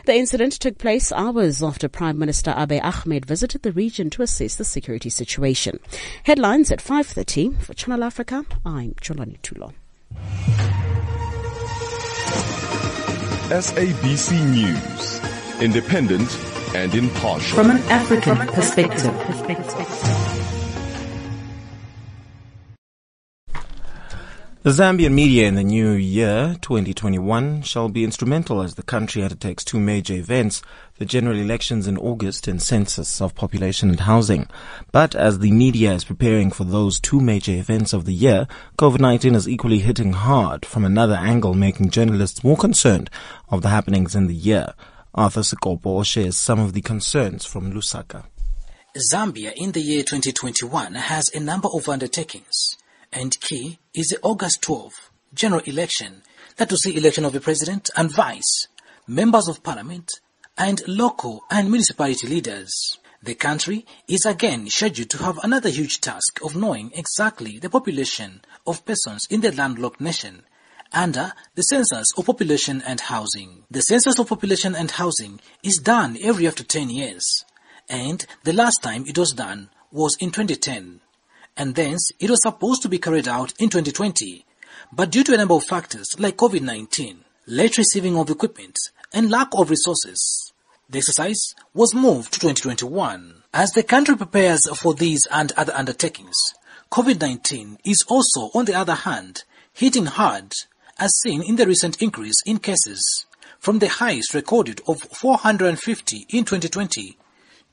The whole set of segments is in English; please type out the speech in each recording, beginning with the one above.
The incident took place hours after Prime Minister Abiy Ahmed visited the region to assess the security situation. Headlines at 5:30 for Channel Africa. I'm Cholani Tulo. SABC News, independent and impartial. From an African perspective. The Zambian media in the new year, 2021, shall be instrumental as the country undertakes two major events, the general elections in August and census of population and housing. But as the media is preparing for those two major events of the year, COVID-19 is equally hitting hard from another angle, making journalists more concerned of the happenings in the year. Arthur Sikopo shares some of the concerns from Lusaka. Zambia in the year 2021 has a number of undertakings, and key is the August 12 general election that will see election of the president and vice, members of parliament, and local and municipality leaders. The country is again scheduled to have another huge task of knowing exactly the population of persons in the landlocked nation under the Census of Population and Housing. The Census of Population and Housing is done every after 10 years, and the last time it was done was in 2010, and thence it was supposed to be carried out in 2020. But due to a number of factors like COVID-19, late receiving of equipment, and lack of resources, the exercise was moved to 2021. As the country prepares for these and other undertakings, COVID-19 is also, on the other hand, hitting hard, as seen in the recent increase in cases, from the highest recorded of 450 in 2020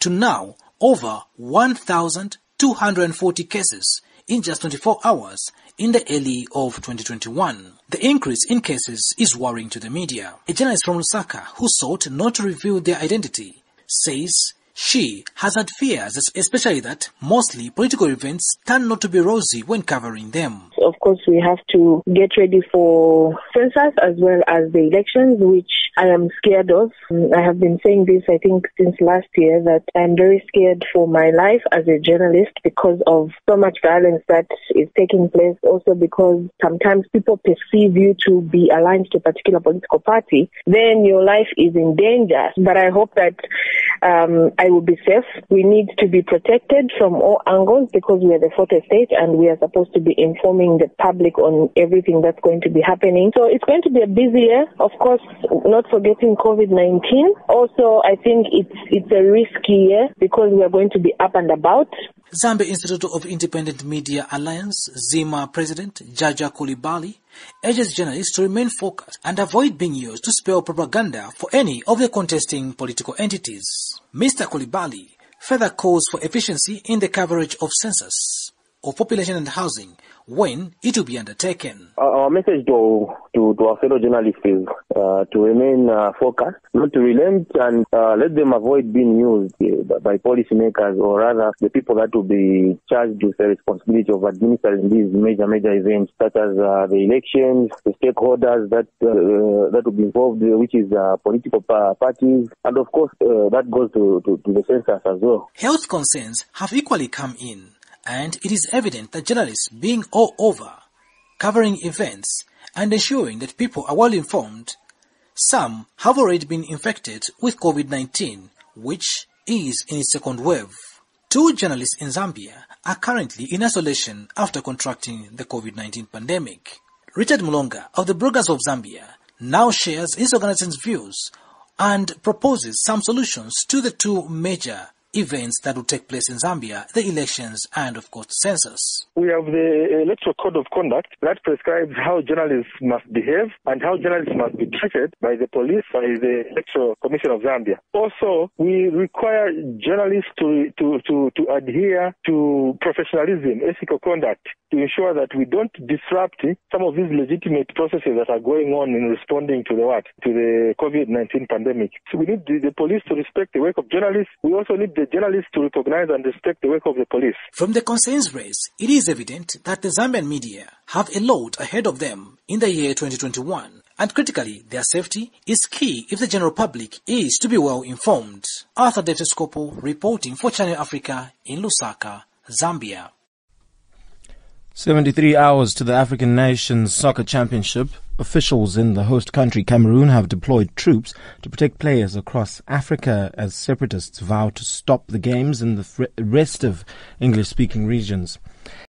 to now over 1,240 cases in just 24 hours in the early of 2021. The increase in cases is worrying to the media. A journalist from Lusaka who sought not to reveal their identity says she has had fears, especially that mostly political events tend not to be rosy when covering them. Of course, we have to get ready for census as well as the elections, which I am scared of. I have been saying this, I think, since last year, that I'm very scared for my life as a journalist because of so much violence that is taking place. Also because sometimes people perceive you to be aligned to a particular political party, then your life is in danger. But I hope that I will be safe. We need to be protected from all angles because we are the fourth estate and we are supposed to be informing the public on everything that's going to be happening. So it's going to be a busy year. Of course, not forgetting COVID-19. Also, I think it's a risky year because we are going to be up and about. Zambia Institute of Independent Media Alliance, ZIMA President Jaja Coulibaly, urges journalists to remain focused and avoid being used to spell propaganda for any of the contesting political entities. Mr. Coulibaly further calls for efficiency in the coverage of census of population and housing when it will be undertaken. Our message to our fellow journalists is to remain focused, not to relent, and let them avoid being used by policymakers, or rather the people that will be charged with the responsibility of administering these major events, such as the elections, the stakeholders that will be involved, which is political parties, and of course that goes to the census as well. Health concerns have equally come in, and it is evident that journalists being all over, covering events and ensuring that people are well informed, some have already been infected with COVID-19, which is in its second wave. 2 journalists in Zambia are currently in isolation after contracting the COVID-19 pandemic. Richard Mulonga of the Bloggers of Zambia now shares his organization's views and proposes some solutions to the 2 major events that will take place in Zambia, the elections and, of course, the census. We have the Electoral Code of Conduct that prescribes how journalists must behave and how journalists must be treated by the police, by the Electoral Commission of Zambia. Also, we require journalists to adhere to professionalism, ethical conduct, to ensure that we don't disrupt some of these legitimate processes that are going on in responding to the COVID-19 pandemic. So we need the police to respect the work of journalists. We also need the journalists to recognize and respect the work of the police. From the concerns raised, it is evident that the Zambian media have a load ahead of them in the year 2021, and critically, their safety is key if the general public is to be well informed. Arthur Detescopo reporting for Channel Africa in Lusaka, Zambia. 73 hours to the African Nations Soccer Championship. Officials in the host country, Cameroon, have deployed troops to protect players across Africa as separatists vow to stop the games in the rest of English-speaking regions.